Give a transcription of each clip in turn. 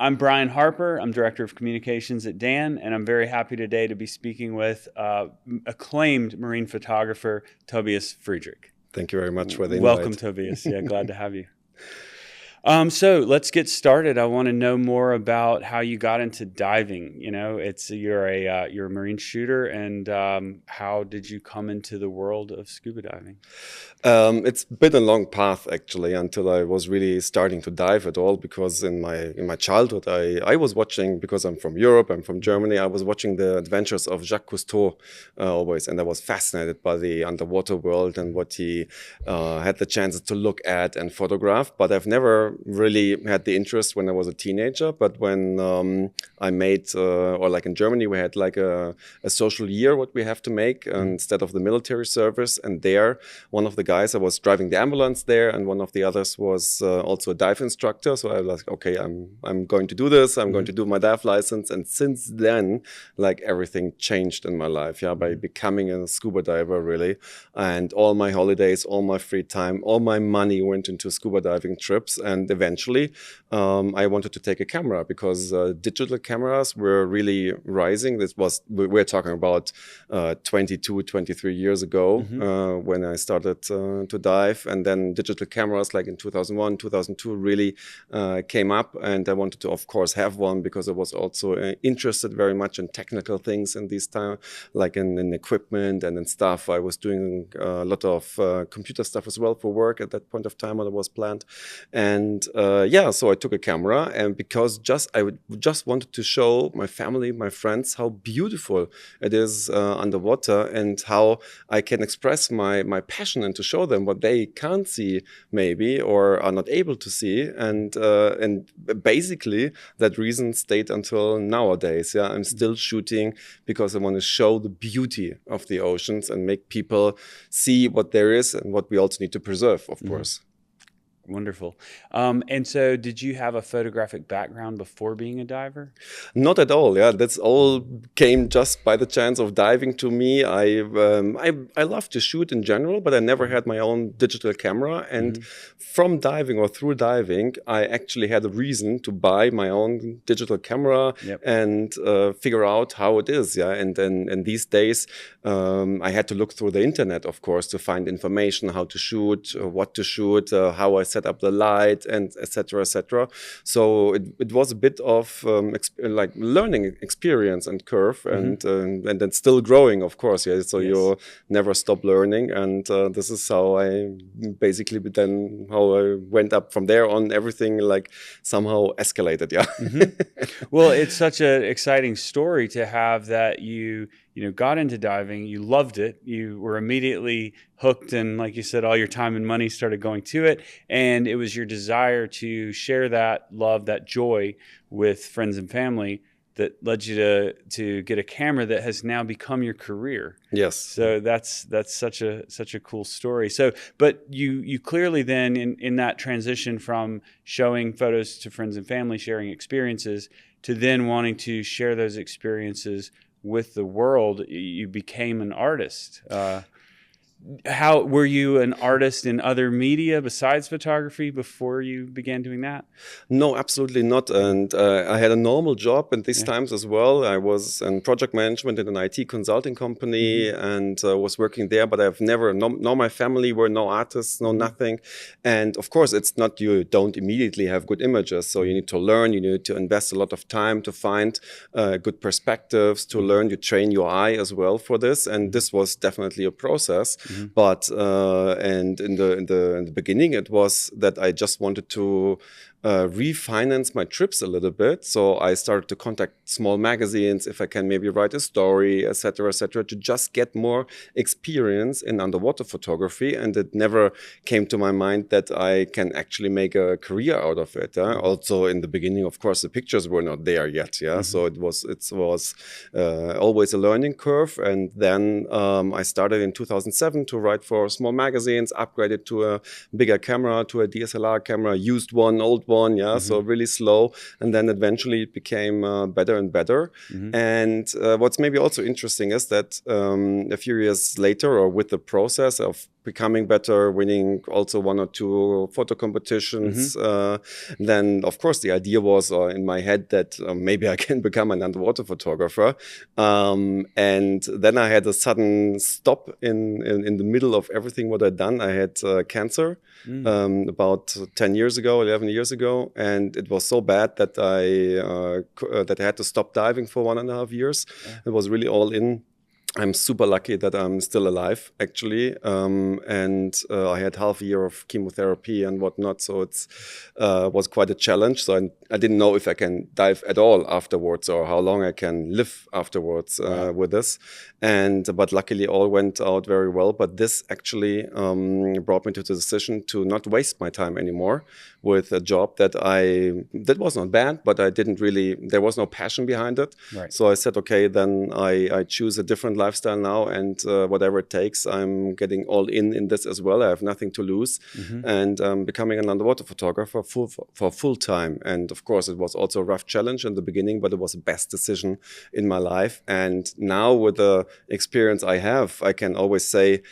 I'm Brian Harper. I'm Director of Communications at DAN, and I'm very happy today to be speaking with acclaimed marine photographer, Tobias Friedrich. Thank you very much for the invite. Welcome, Tobias. Yeah, glad to have you. So let's get started. I want to know more about how you got into diving. You know, you're a marine shooter, and how did you come into the world of scuba diving? It's been a long path actually until I was really starting to dive at all, because in my childhood I was watching, because I'm from Europe, I'm from Germany, I was watching the adventures of Jacques Cousteau always, and I was fascinated by the underwater world and what he had the chances to look at and photograph. But I've never really had the interest when I was a teenager. But when I made, or like in Germany, we had like a social year what we have to make instead of the military service, and there one of the guys, I was driving the ambulance there, and one of the others was also a dive instructor. So I was like, okay, I'm going to do this. I'm going to do my dive license. And since then, like everything changed in my life, yeah, by becoming a scuba diver really. And all my holidays, all my free time, all my money went into scuba diving trips. And eventually, I wanted to take a camera, because digital cameras were really rising. We're talking about 22, 23 years ago when I started to dive, and then digital cameras like in 2001, 2002 really came up, and I wanted to of course have one, because I was also interested very much in technical things in this time, like in equipment and in stuff. I was doing a lot of computer stuff as well for work at that point of time when I was planned, and so I took a camera, and because I just wanted to show my family, my friends, how beautiful it is underwater, and how I can express my passion, and to show them what they can't see maybe, or are not able to see. And basically that reason stayed until nowadays. Yeah, I'm still shooting because I want to show the beauty of the oceans and make people see what there is and what we also need to preserve, of course. Wonderful. And so did you have a photographic background before being a diver? Not at all. Yeah, that's all came just by the chance of diving to me. I love to shoot in general, but I never had my own digital camera. And from diving, or through diving, I actually had a reason to buy my own digital camera and figure out how it is. Yeah, and these days I had to look through the internet, of course, to find information, how to shoot, what to shoot, how I set up the light, and etc., etc. So it was a bit of like learning experience and curve, and then still growing, of course. Yeah, so you never stop learning, and this is how I basically how I went up from there on. Everything like somehow escalated. Yeah. Well, it's such an exciting story to have that you got into diving, you loved it, you were immediately hooked, and like you said, all your time and money started going to it, and it was your desire to share that love, that joy with friends and family that led you to get a camera that has now become your career. Yes. So that's such a cool story. So, but you clearly then in that transition from showing photos to friends and family, sharing experiences, to then wanting to share those experiences with the world, you became an artist. How were you an artist in other media besides photography before you began doing that? No, absolutely not. And I had a normal job at these times as well. I was in project management in an IT consulting company and was working there, but I've never, nor my family were no artists, no nothing. And of course, it's not, you don't immediately have good images. So you need to learn, you need to invest a lot of time to find good perspectives, to learn, you train your eye as well for this. And this was definitely a process. But and in the beginning, it was that I just wanted to refinance my trips a little bit. So I started to contact small magazines if I can maybe write a story, etc., to just get more experience in underwater photography. And it never came to my mind that I can actually make a career out of it. Also, in the beginning, of course, the pictures were not there yet. So it was always a learning curve. And then I started in 2007 2007 to write for small magazines, upgraded to a bigger camera, to a DSLR camera, used one, old one, so really slow. And then eventually it became better and better. And what's maybe also interesting is that a few years later, or with the process of becoming better, winning also 1 or 2 photo competitions. Then, of course, the idea was in my head that maybe I can become an underwater photographer. And then I had a sudden stop in the middle of everything what I'd done. I had cancer about 10 years ago, 11 years ago. And it was so bad that I had to stop diving for 1.5 years. It was really all in. I'm super lucky that I'm still alive, actually. And I had half a year of chemotherapy and whatnot. So it was quite a challenge. So I didn't know if I can dive at all afterwards or how long I can live afterwards with this. But luckily all went out very well. But this actually brought me to the decision to not waste my time anymore with a job that was not bad, but there was no passion behind it. Right. So I said, okay, then I choose a different lifestyle now, and whatever it takes, I'm getting all in this as well. I have nothing to lose, and becoming an underwater photographer for full time. And of course, it was also a rough challenge in the beginning, but it was the best decision in my life. And now with the experience I have, I can always say,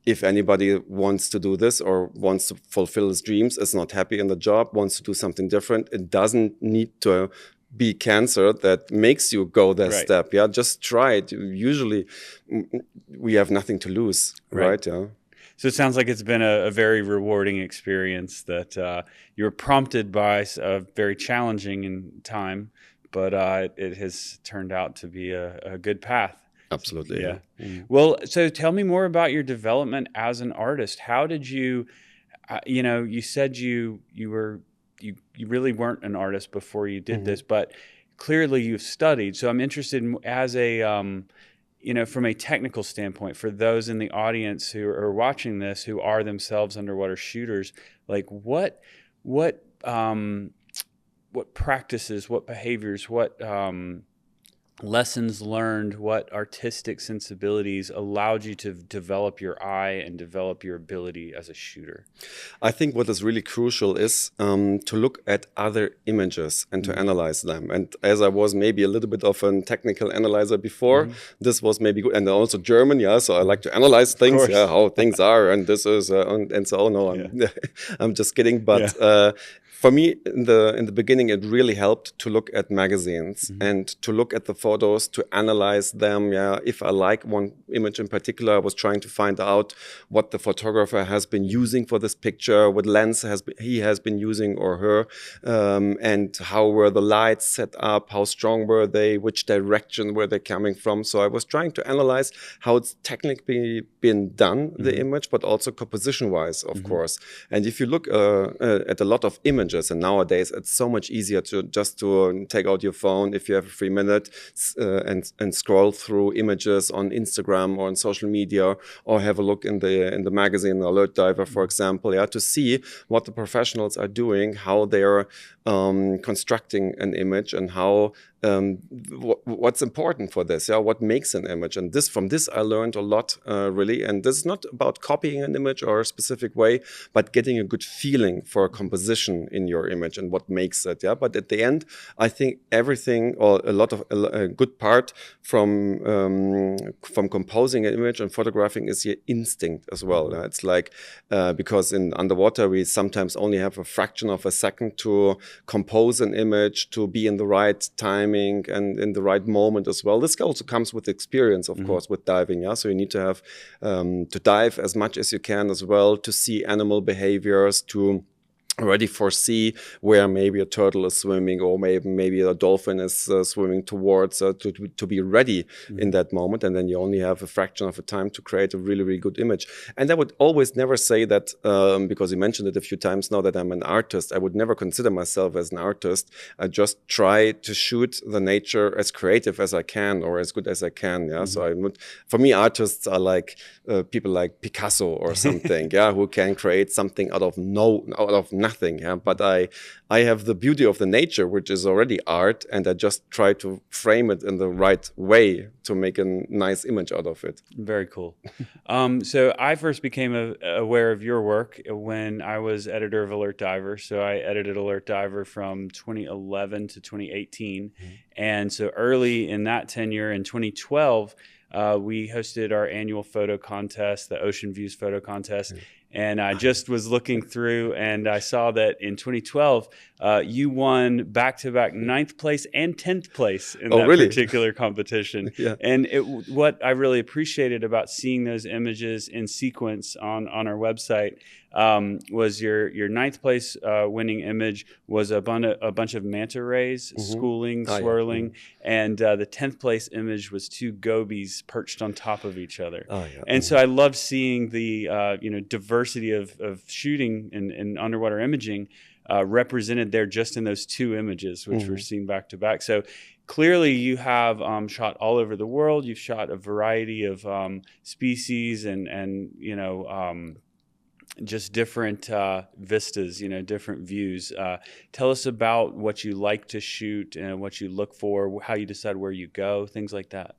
if anybody wants to do this or wants to fulfill his dreams, is not happy in the job, wants to do something different, it doesn't need to be cancer that makes you go that step. Yeah, just try it. Usually we have nothing to lose, right? Yeah. So it sounds like it's been a very rewarding experience that you were prompted by a very challenging in time, but it has turned out to be a good path. Absolutely. Yeah. Well, so tell me more about your development as an artist. How did you, you said you really weren't an artist before you did this, but clearly you've studied. So I'm interested in, as a, from a technical standpoint, for those in the audience who are watching this, who are themselves underwater shooters, like what practices, what behaviors, what lessons learned, what artistic sensibilities allowed you to develop your eye and develop your ability as a shooter? I think what is really crucial is to look at other images and to analyze them. And as I was maybe a little bit of a technical analyzer before, this was maybe good. And also German, so I like to analyze things, how things are, and this is, and so on. No, I'm just kidding. But for me, in the beginning, it really helped to look at magazines and to look at the photos, to analyze them. If I like one image in particular, I was trying to find out what the photographer has been using for this picture, what lens he has been using or her, and how were the lights set up, how strong were they, which direction were they coming from. So I was trying to analyze how it's technically been done, the image, but also composition-wise, of course. And if you look at a lot of images, and nowadays it's so much easier to take out your phone if you have a free minute and scroll through images on Instagram or on social media, or have a look in the magazine Alert Diver, for example, to see what the professionals are doing, how they're constructing an image, and how what's important for this, what makes an image. And from this I learned a lot, really. And this is not about copying an image or a specific way, but getting a good feeling for a composition in your image and what makes it. But at the end, I think everything, or a good part from composing an image and photographing is your instinct as well. It's like because in underwater we sometimes only have a fraction of a second to compose an image, to be in the right timing and in the right moment as well. This also comes with experience, of course, with diving. So you need to have to dive as much as you can as well, to see animal behaviors, to already foresee where maybe a turtle is swimming, or maybe a dolphin is swimming towards, to be ready in that moment. And then you only have a fraction of a time to create a really, really good image. And I would always never say that, because you mentioned it a few times now, that I'm an artist. I would never consider myself as an artist. I just try to shoot the nature as creative as I can, or as good as I can. So for me, artists are like people like Picasso or something, who can create something out of nothing. nothing. Yeah? But I have the beauty of the nature, which is already art, and I just try to frame it in the right way to make a nice image out of it. Very cool. So I first became aware of your work when I was editor of Alert Diver. So I edited Alert Diver from 2011 to 2018. And so early in that tenure in 2012, we hosted our annual photo contest, the Ocean Views Photo Contest. And I just was looking through, and I saw that in 2012, you won back-to-back 9th place and 10th place in that particular competition. And what I really appreciated about seeing those images in sequence on our website was your 9th place winning image was a bunch of manta rays schooling, swirling, and the 10th place image was 2 gobies perched on top of each other. And so I loved seeing the diversity of shooting and underwater imaging represented there just in those 2 images, which were seen back to back. So clearly you have shot all over the world. You've shot a variety of species and just different vistas, different views. Tell us about what you like to shoot and what you look for, how you decide where you go, things like that.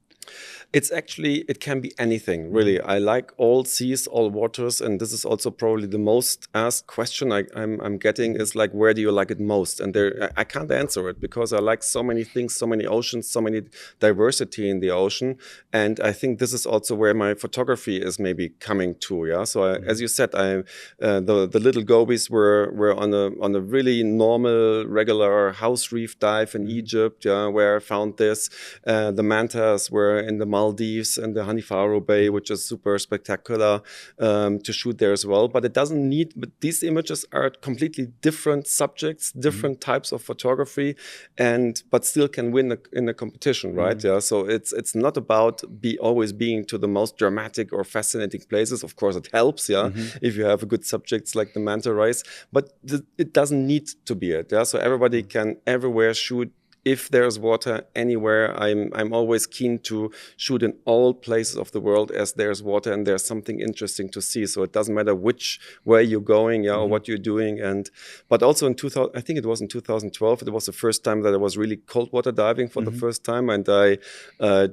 It can be anything, really. I like all seas, all waters, and this is also probably the most asked question I'm getting is like, where do you like it most? And I can't answer it because I like so many things, so many oceans, so many diversity in the ocean. And I think this is also where my photography is maybe coming to. Yeah. So as you said, the little gobies were on a really normal, regular house reef dive in Egypt, where I found this. The mantas were in the Maldives and the Hanifaro Bay, which is super spectacular to shoot there as well. But but these images are completely different subjects, different types of photography, but still can win in a competition, right? Yeah. So it's not about always being to the most dramatic or fascinating places. Of course, it helps, if you have good subjects like the manta rays, but it doesn't need to be it. Yeah. So everybody can everywhere shoot. If there's water anywhere, I'm always keen to shoot in all places of the world as there's water and there's something interesting to see. So it doesn't matter which way you're going, or what you're doing. But also in 2000, I think it was in 2012, it was the first time that I was really cold water diving for the first time, and I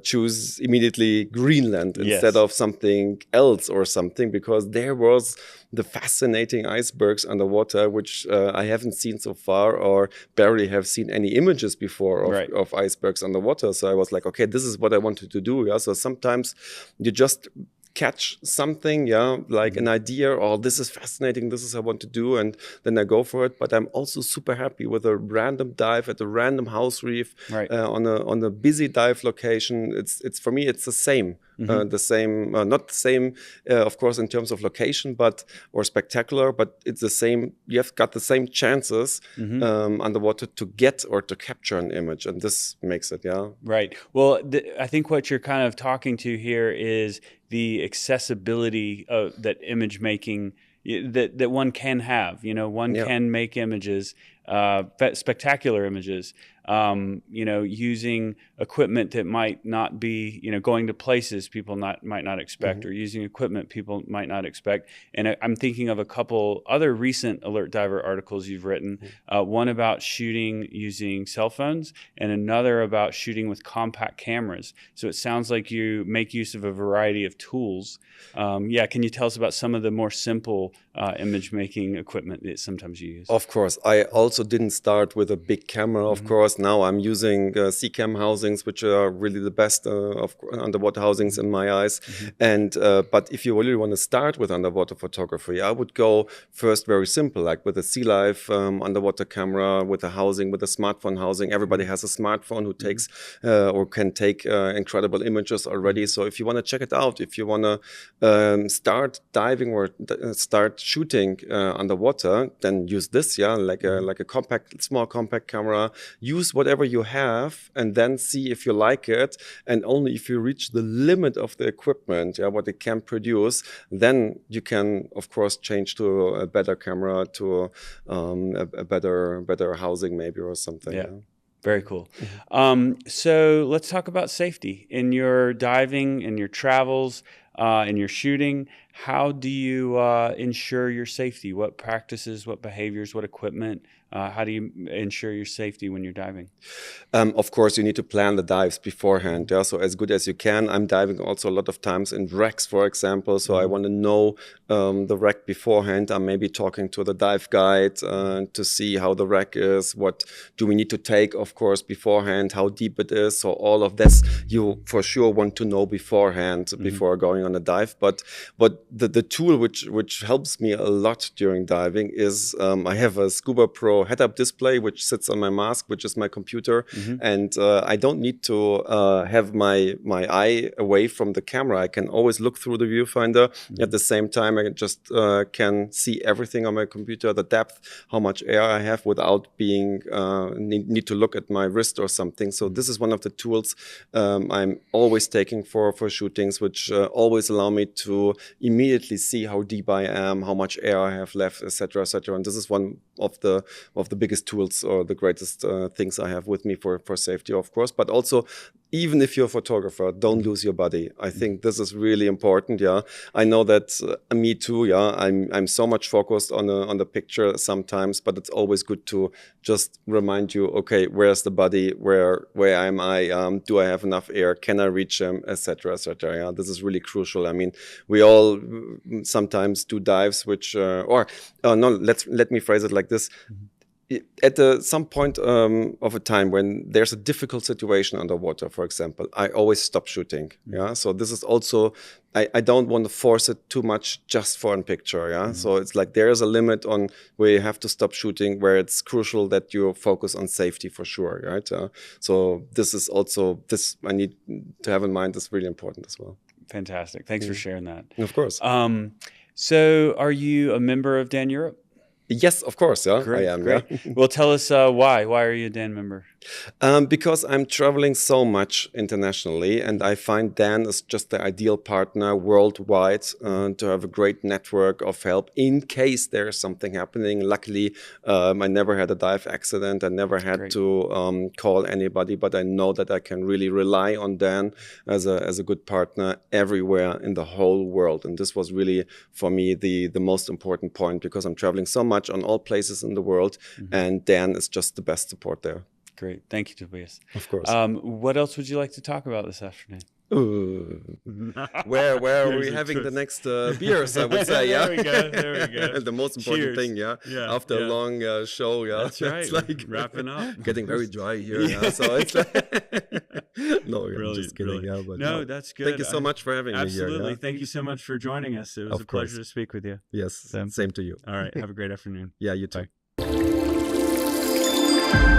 choose immediately Greenland instead of something else or something, because there was the fascinating icebergs underwater, which I haven't seen so far or barely have seen any images before of icebergs underwater. So I was like, okay, this is what I wanted to do. Yeah. So sometimes you just catch something, like an idea, or this is fascinating, this is what I want to do, and then I go for it. But I'm also super happy with a random dive at a random house reef, on a busy dive location. It's for me, it's the same. Not the same, of course, in terms of location, or spectacular, but it's the same. You have got the same chances underwater to get or to capture an image, and this makes it, Right. Well, I think what you're kind of talking to here is the accessibility of that image making that one can have. One can make images, spectacular images, using equipment that might not be, going to places people might not expect, or using equipment people might not expect. And I'm thinking of a couple other recent Alert Diver articles you've written, one about shooting using cell phones and another about shooting with compact cameras. So it sounds like you make use of a variety of tools. Can you tell us about some of the more simple image making equipment that sometimes you use? Of course. I also didn't start with a big camera, of course. Now I'm using C-cam housings, which are really the best of underwater housings in my eyes. And but if you really want to start with underwater photography, I would go first very simple, like with a Sea Life underwater camera, with a housing, with a smartphone housing. Everybody has a smartphone who takes or can take incredible images already. So if you want to check it out, if you want to start diving or start shooting underwater, then use this, like a small compact camera. Use whatever you have, and then see if you like it. And only if you reach the limit of the equipment, what it can produce, then you can, of course, change to a better camera, to a better housing maybe, or something. Yeah. Very cool. So let's talk about safety in your diving, in your travels, in your shooting. How do you ensure your safety? What practices, what behaviors, what equipment? How do you ensure your safety when you're diving? Of course, you need to plan the dives beforehand. Yeah? So as good as you can. I'm diving also a lot of times in wrecks, for example. So I want to know the wreck beforehand. I'm maybe talking to the dive guide to see how the wreck is. What do we need to take, of course, beforehand? How deep it is. So all of this you for sure want to know beforehand before going on a dive. But the tool which helps me a lot during diving is I have a Scuba Pro head-up display which sits on my mask, which is my computer, and I don't need to have my eye away from the camera. I can always look through the viewfinder. At the same time, I just can see everything on my computer, the depth, how much air I have, without being need to look at my wrist or something. So this is one of the tools I'm always taking for shootings, which always allow me to immediately see how deep I am, how much air I have left, etc., etc. And this is one of the biggest tools or the greatest things I have with me for safety, of course. But also, even if you're a photographer, don't lose your body. I think this is really important. Yeah, I know that me too. Yeah, I'm so much focused on the picture sometimes, but it's always good to just remind you, okay, where's the body? Where am I? Do I have enough air? Can I reach him? Etc. etc. Yeah, this is really crucial. I mean, we all sometimes do dives which no, let me phrase it like this. At some point of a time when there's a difficult situation underwater, for example, I always stop shooting. Yeah, so this is also I don't want to force it too much just for a picture. Yeah, so it's like there is a limit on where you have to stop shooting, where it's crucial that you focus on safety for sure. Right. So this is also I need to have in mind. Is really important as well. Fantastic. Thanks for sharing that. Of course. So, are you a member of DAN Europe? Yes, of course. Yeah, great, I am. Great. Yeah. Well, tell us why. Why are you a DAN member? Because I'm traveling so much internationally, and I find DAN is just the ideal partner worldwide to have a great network of help in case there is something happening. Luckily, I never had a dive accident. I never had to call anybody, but I know that I can really rely on DAN as a good partner everywhere in the whole world. And this was really, for me, the most important point, because I'm traveling so much on all places in the world, and DAN is just the best support there. Great. Thank you, Tobias. Of course. What else would you like to talk about this afternoon? Where are we having the next beers, I would say. Yeah. There we go. The most important thing, yeah. After a long show, yeah. That's right. It's like wrapping up. Getting very dry here. Yeah. So it's like no, I'm just kidding. Brilliant. Yeah, but no, that's good. Thank you so much for having me here. Absolutely. Yeah? Thank you so much for joining us. It was a pleasure to speak with you. Yes. Same to you. All right. Have a great afternoon. Yeah, you too. Bye.